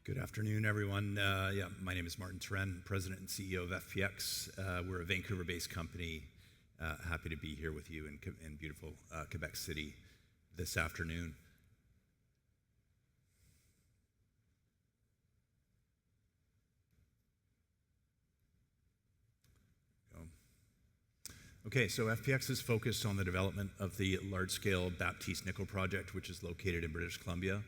Good afternoon, everyone. My name is Martin Turenne, President and CEO of FPX. We're a Vancouver-based company. Happy to be here with you in beautiful Quebec City this afternoon. Okay, so FPX is focused on the development of the large-scale Baptiste nickel project, which is located in British Columbia.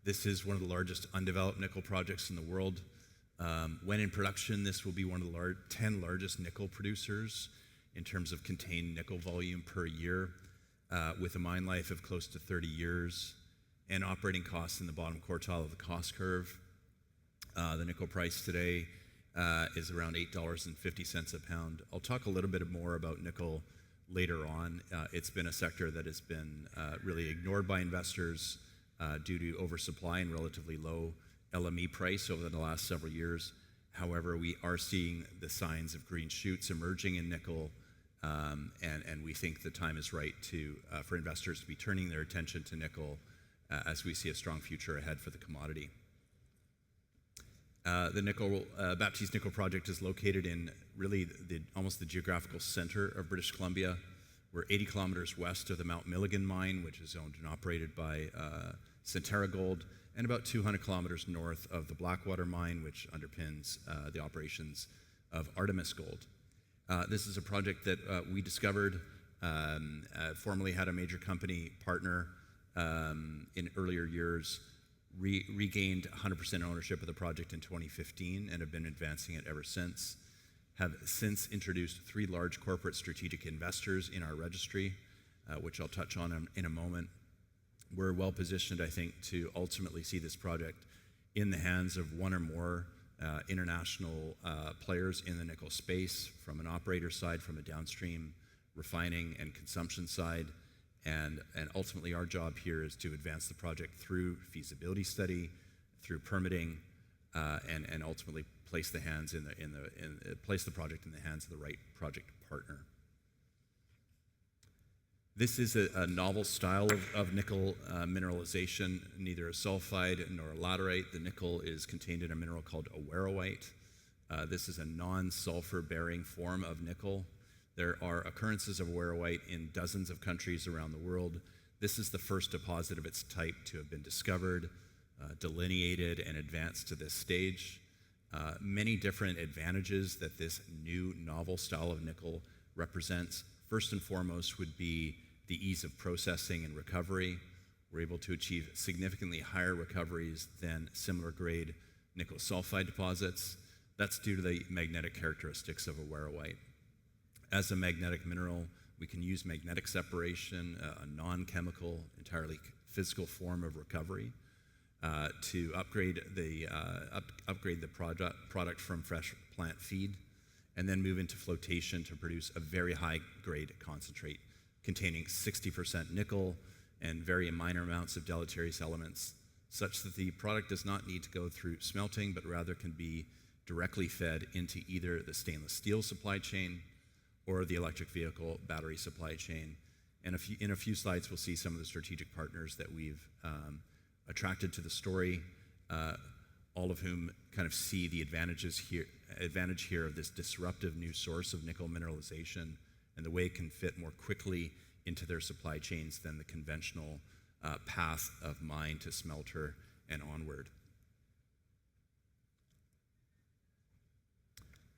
This is one of the largest undeveloped nickel projects in the world. When in production, this will be one of the 10 largest nickel producers in terms of contained nickel volume per year, with a mine life of close to 30 years and operating costs in the bottom quartile of the cost curve. The nickel price today is around $8.50 a pound. I'll talk a little bit more about nickel later on. It's been a sector that has been really ignored by investors due to oversupply and relatively low LME price over the last several years. However, we are seeing the signs of green shoots emerging in nickel, and we think the time is right for investors to be turning their attention to nickel as we see a strong future ahead for the commodity. The Baptiste nickel project is located in really almost the geographical center of British Columbia. We're 80 kilometers west of the Mount Milligan mine, which is owned and operated by Centerra Gold, and about 200 kilometers north of the Blackwater mine, which underpins the operations of Artemis Gold. This is a project that we discovered, formerly had a major company partner in earlier years, regained 100% ownership of the project in 2015 and have been advancing it ever since. Have since introduced 3 large corporate strategic investors in our registry, which I'll touch on in a moment. We're well positioned, I think, to ultimately see this project in the hands of one or more international players in the nickel space, from an operator side, from a downstream refining and consumption side. And ultimately, our job here is to advance the project through feasibility study, through permitting, and ultimately place the project in the hands of the right project partner. This is a novel style of nickel mineralization, neither a sulfide nor a laterite. The nickel is contained in a mineral called a awaraowite. This is a non-sulfur bearing form of nickel. There are occurrences of awaraowite in dozens of countries around the world. This is the first deposit of its type to have been discovered, delineated, and advanced to this stage. Many different advantages that this new novel style of nickel represents. First and foremost would be the ease of processing and recovery. We're able to achieve significantly higher recoveries than similar grade nickel sulfide deposits. That's due to the magnetic characteristics of awaraowite. As a magnetic mineral, we can use magnetic separation, a non-chemical, entirely physical form of recovery, to upgrade the product from fresh plant feed, and then move into flotation to produce a very high-grade concentrate containing 60% nickel and very minor amounts of deleterious elements, such that the product does not need to go through smelting, but rather can be directly fed into either the stainless steel supply chain or the electric vehicle battery supply chain. And in a few slides, we'll see some of the strategic partners that we've attracted to the story, all of whom kind of see the advantage here of this disruptive new source of nickel mineralization and the way it can fit more quickly into their supply chains than the conventional path of mine to smelter and onward.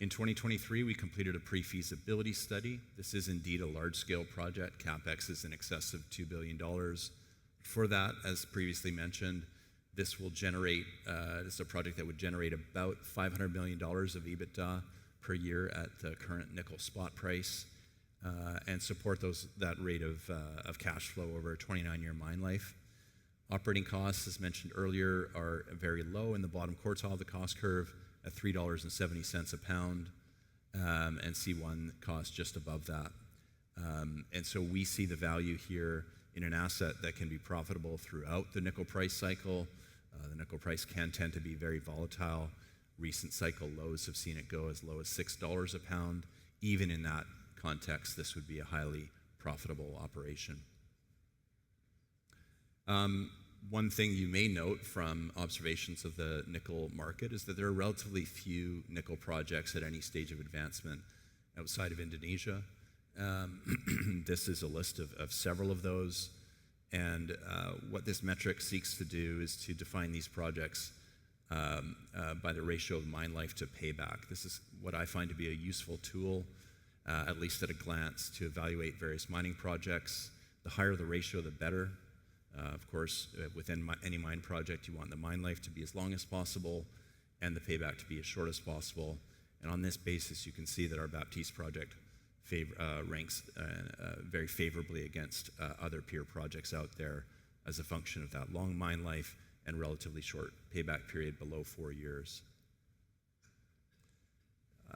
In 2023, we completed a pre-feasibility study. This is indeed a large-scale project. CapEx is in excess of $2 billion. For that, as previously mentioned, this is a project that would generate about $500 million of EBITDA per year at the current nickel spot price, and support that rate of cash flow over a 29-year mine life. Operating costs, as mentioned earlier, are very low in the bottom quartile of the cost curve at $3.70 a pound, and C1 cost just above that. And so we see the value here in an asset that can be profitable throughout the nickel price cycle. The nickel price can tend to be very volatile. Recent cycle lows have seen it go as low as $6 a pound. Even in that context, this would be a highly profitable operation. One thing you may note from observations of the nickel market is that there are relatively few nickel projects at any stage of advancement outside of Indonesia. This is a list of several of those, and what this metric seeks to do is to define these projects by the ratio of mine life to payback. This is what I find to be a useful tool, at least at a glance, to evaluate various mining projects. The higher the ratio, the better. Of course, within any mine project, you want the mine life to be as long as possible and the payback to be as short as possible. And on this basis, you can see that our Baptiste project ranks very favorably against other peer projects out there as a function of that long mine life and relatively short payback period below 4 years.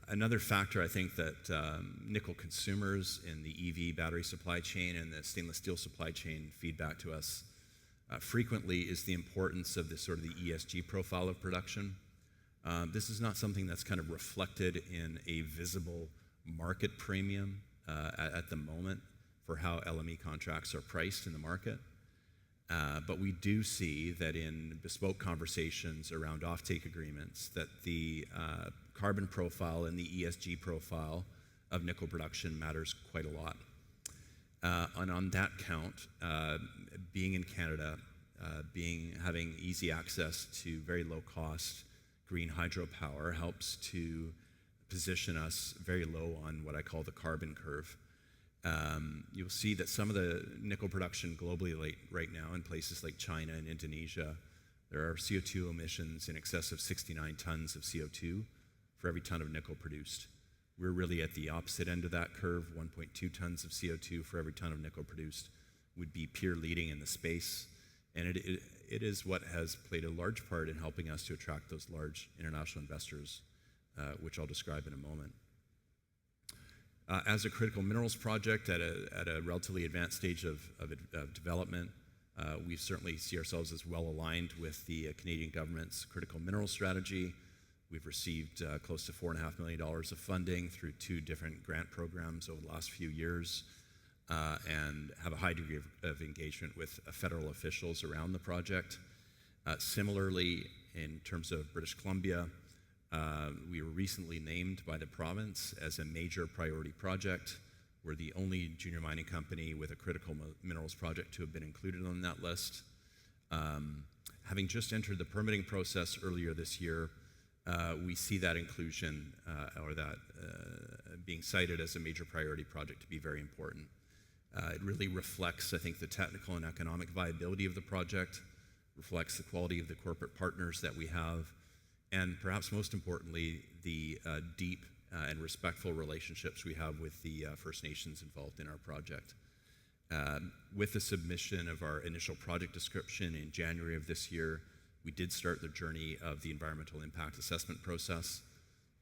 Another factor I think that nickel consumers in the EV battery supply chain and the stainless steel supply chain feed back to us frequently is the importance of this sort of the ESG profile of production. This is not something that's kind of reflected in a visible market premium at the moment for how LME contracts are priced in the market. But we do see that in bespoke conversations around offtake agreements that the carbon profile and the ESG profile of nickel production matters quite a lot. And on that count, being in Canada, having easy access to very low cost green hydropower helps to position us very low on what I call the carbon curve. You'll see that some of the nickel production globally right now in places like China and Indonesia, there are CO2 emissions in excess of 69 tons of CO2 for every ton of nickel produced. We're really at the opposite end of that curve. 1.2 tons of CO2 for every ton of nickel produced would be peer leading in the space. And it is what has played a large part in helping us to attract those large international investors, which I'll describe in a moment. As a critical minerals project at a relatively advanced stage of development, we certainly see ourselves as well aligned with the Canadian government's critical minerals strategy. We've received close to $4.5 million of funding through 2 different grant programs over the last few years, and have a high degree of engagement with federal officials around the project. Similarly, in terms of British Columbia, we were recently named by the province as a major priority project. We're the only junior mining company with a critical minerals project to have been included on that list. Having just entered the permitting process earlier this year, we see that inclusion or that being cited as a major priority project to be very important. It really reflects, I think, the technical and economic viability of the project, reflects the quality of the corporate partners that we have, and perhaps most importantly, the deep and respectful relationships we have with the First Nations involved in our project. With the submission of our initial project description in January of this year, we did start the journey of the environmental impact assessment process.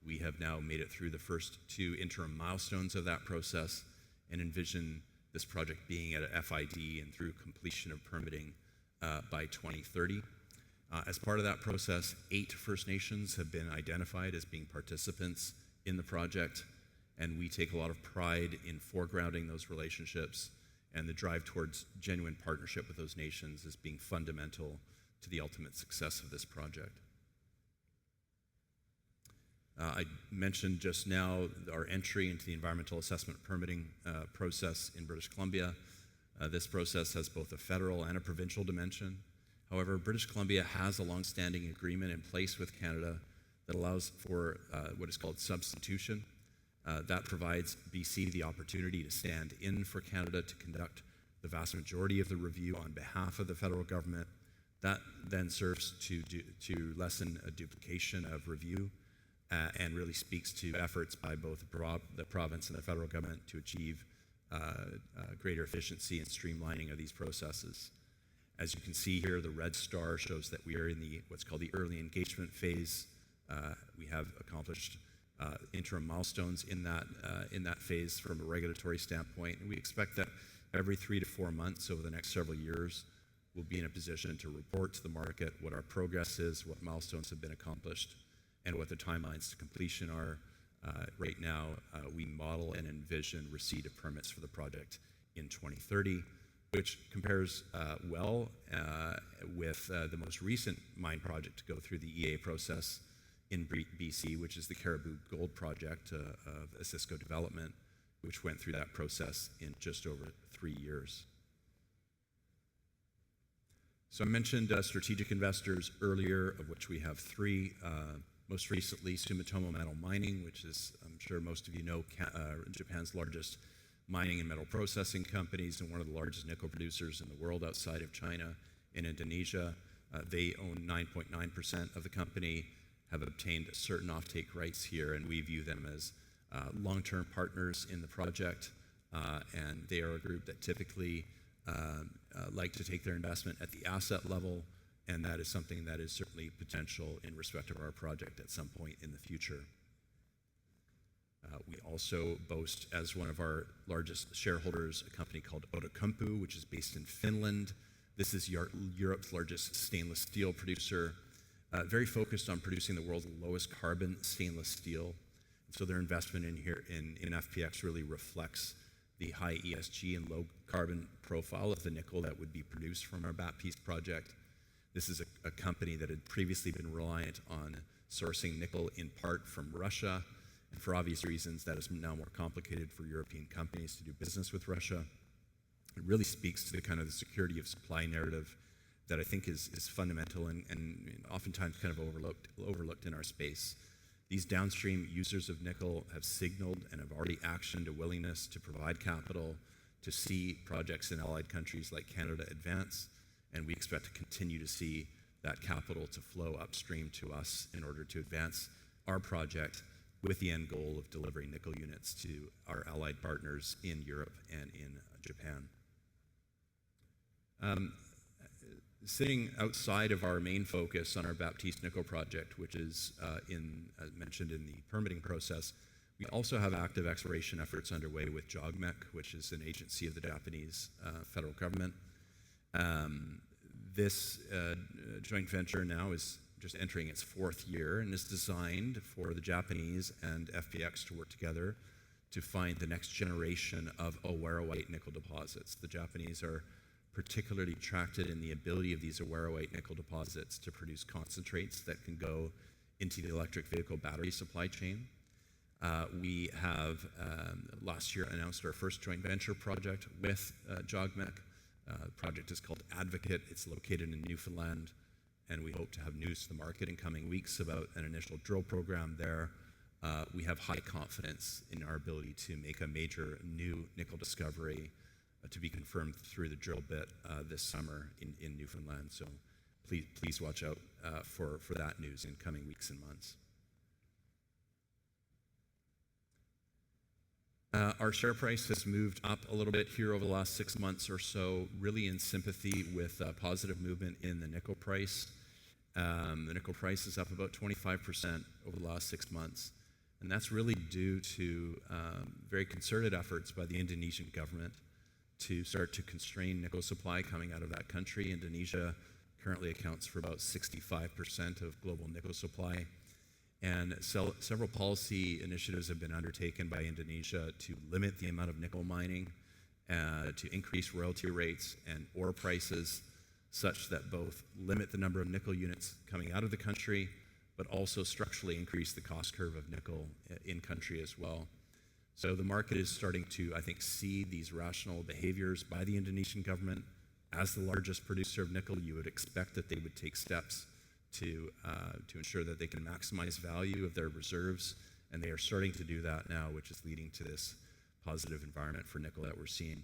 We have now made it through the first 2 interim milestones of that process and envision this project being at a FID and through completion of permitting by 2030. As part of that process, 8 First Nations have been identified as being participants in the project, and we take a lot of pride in foregrounding those relationships and the drive towards genuine partnership with those nations as being fundamental to the ultimate success of this project. I mentioned just now our entry into the environmental assessment permitting process in British Columbia. This process has both a federal and a provincial dimension. However, British Columbia has a long-standing agreement in place with Canada that allows for what is called substitution. That provides BC the opportunity to stand in for Canada to conduct the vast majority of the review on behalf of the federal government. That then serves to lessen a duplication of review and really speaks to efforts by both the province and the federal government to achieve greater efficiency and streamlining of these processes. As you can see here, the red star shows that we are in what's called the early engagement phase. We have accomplished interim milestones in that phase from a regulatory standpoint, and we expect that every 3 to 4 months over the next several years, we'll be in a position to report to the market what our progress is, what milestones have been accomplished, and what the timelines to completion are. Right now, we model and envision receipt of permits for the project in 2030. which compares well with the most recent mine project to go through the EA process in BC, which is the Caribou Gold Project of Osisko Development, which went through that process in just over 3 years. So I mentioned strategic investors earlier, of which we have 3. Most recently, Sumitomo Metal Mining, which is, I'm sure most of you know, Japan's largest mining and metal processing companies and one of the largest nickel producers in the world outside of China and Indonesia. They own 9.9% of the company, have obtained certain offtake rights here, and we view them as long-term partners in the project. And they are a group that typically like to take their investment at the asset level, and that is something that is certainly potential in respect of our project at some point in the future. We also boast, as one of our largest shareholders, a company called Outokumpu, which is based in Finland. This is Europe's largest stainless steel producer, very focused on producing the world's lowest carbon stainless steel. So their investment in here in FPX really reflects the high ESG and low carbon profile of the nickel that would be produced from our Baptiste project. This is a company that had previously been reliant on sourcing nickel in part from Russia, and for obvious reasons that is now more complicated for European companies to do business with Russia. It really speaks to the kind of the security of supply narrative that I think is fundamental and oftentimes kind of overlooked in our space. These downstream users of nickel have signaled and have already actioned a willingness to provide capital to see projects in allied countries like Canada advance, and we expect to continue to see that capital to flow upstream to us in order to advance our project with the end goal of delivering nickel units to our allied partners in Europe and in Japan. Sitting outside of our main focus on our Baptiste nickel project, which is as mentioned in the permitting process, we also have active exploration efforts underway with JOGMEC, which is an agency of the Japanese federal government. This joint venture now is just entering its 4th year and is designed for the Japanese and FPX to work together to find the next generation of awarenite nickel deposits. The Japanese are particularly attracted in the ability of these awarenite nickel deposits to produce concentrates that can go into the electric vehicle battery supply chain. We have last year announced our first joint venture project with JOGMEC. The project is called Advocate. It's located in Newfoundland, and we hope to have news to the market in coming weeks about an initial drill program there. We have high confidence in our ability to make a major new nickel discovery to be confirmed through the drill bit this summer in Newfoundland. So please watch out for that news in coming weeks and months. Our share price has moved up a little bit here over the last 6 months or so, really in sympathy with positive movement in the nickel price. The nickel price is up about 25% over the last 6 months, and that's really due to very concerted efforts by the Indonesian government to start to constrain nickel supply coming out of that country. Indonesia currently accounts for about 65% of global nickel supply. And several policy initiatives have been undertaken by Indonesia to limit the amount of nickel mining, to increase royalty rates and ore prices, such that both limit the number of nickel units coming out of the country, but also structurally increase the cost curve of nickel in country as well. So the market is starting to, I think, see these rational behaviors by the Indonesian government. As the largest producer of nickel, you would expect that they would take steps to ensure that they can maximize value of their reserves, and they are starting to do that now, which is leading to this positive environment for nickel that we're seeing.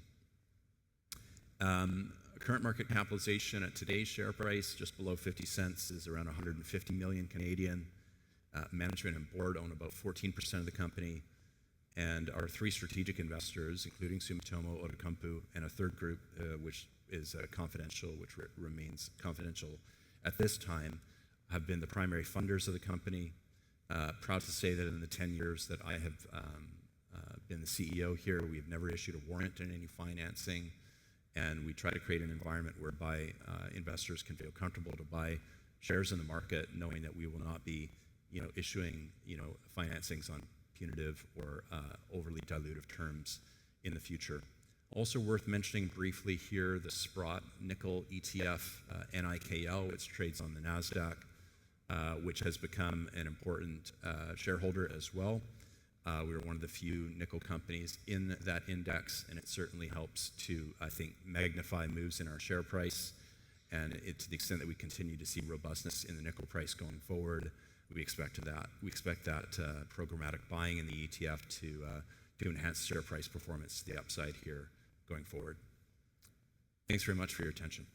Current market capitalization at today's share price, just below 50 cents, is around 150 million Canadian. Management and board own about 14% of the company, and our 3 strategic investors, including Sumitomo, Outokumpu, and a third group, which is confidential, which remains confidential at this time, have been the primary funders of the company. Proud to say that in the 10 years that I have been the CEO here, we have never issued a warrant in any financing, and we try to create an environment whereby investors can feel comfortable to buy shares in the market, knowing that we will not be, issuing, financings on punitive or overly dilutive terms in the future. Also worth mentioning briefly here, the Sprott Nickel ETF, NIKL, which trades on the NASDAQ, which has become an important shareholder as well. We are one of the few nickel companies in that index, and it certainly helps to, I think, magnify moves in our share price. And to the extent that we continue to see robustness in the nickel price going forward, we expect that. We expect that programmatic buying in the ETF to enhance share price performance to the upside here going forward. Thanks very much for your attention.